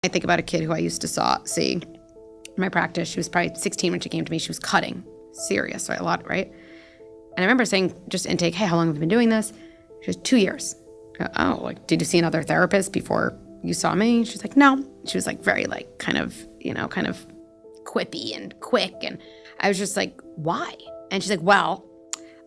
I think about a kid who I used to see in my practice. She was probably 16 when she came to me. She was cutting. Serious, right? A lot, right? And I remember saying, just intake, hey, how long have you been doing this? She was 2 years. Oh, like, did you see another therapist before you saw me? She's like, no. She was like very like kind of quippy and quick. And I was just like, why? And she's like, well,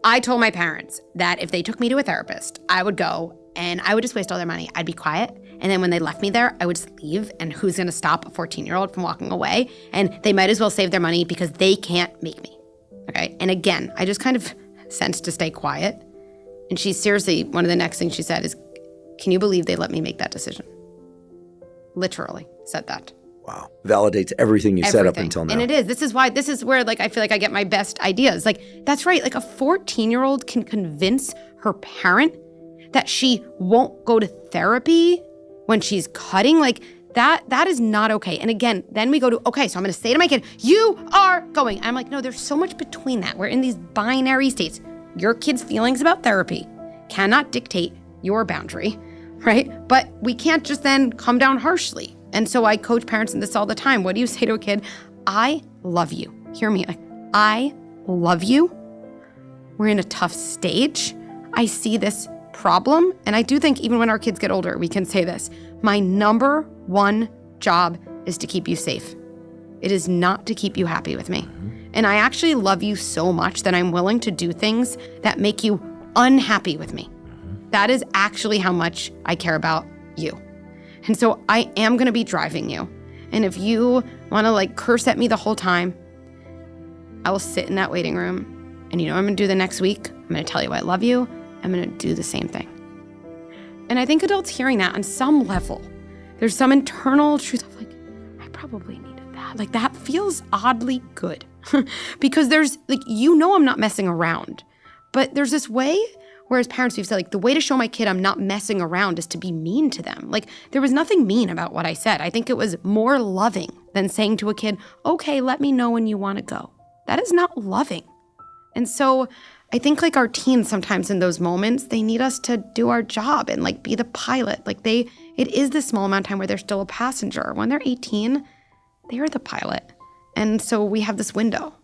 I told my parents that if they took me to a therapist, I would go and I would just waste all their money. I'd be quiet. And then when they left me there, I would just leave. And who's going to stop a 14-year-old from walking away? And they might as well save their money because they can't make me. Okay. And again, I just kind of sensed to stay quiet. And she seriously, one of the next things she said is, can you believe they let me make that decision? Literally said that. Wow. Validates everything you said up until now. And it is. This is where like I feel like I get my best ideas. Like, that's right. Like a 14-year-old can convince her parent that she won't go to therapy when she's cutting. Like that is not okay. And again, then we go to, okay, so I'm going to say to my kid, you are going. And I'm like, no, there's so much between that. We're in these binary states. Your kid's feelings about therapy cannot dictate your boundary, right? But we can't just then come down harshly. And so I coach parents in this all the time. What do you say to a kid? I love you. Hear me. Like, I love you. We're in a tough stage. I see this problem. And I do think even when our kids get older, we can say this. My number one job is to keep you safe. It is not to keep you happy with me. Mm-hmm. And I actually love you so much that I'm willing to do things that make you unhappy with me. Mm-hmm. That is actually how much I care about you. And so I am going to be driving you. And if you want to like curse at me the whole time, I will sit in that waiting room. And you know what I'm going to do the next week? I'm going to tell you I love you. I'm going to do the same thing. And I think adults hearing that on some level, there's some internal truth of like, I probably needed that. Like that feels oddly good because there's like, I'm not messing around, but there's this way. Whereas parents, we've said, like, the way to show my kid I'm not messing around is to be mean to them. Like, there was nothing mean about what I said. I think it was more loving than saying to a kid, okay, let me know when you want to go. That is not loving. And so I think, like, our teens sometimes in those moments, they need us to do our job and, like, be the pilot. Like, it is this small amount of time where they're still a passenger. When they're 18, they are the pilot. And so we have this window.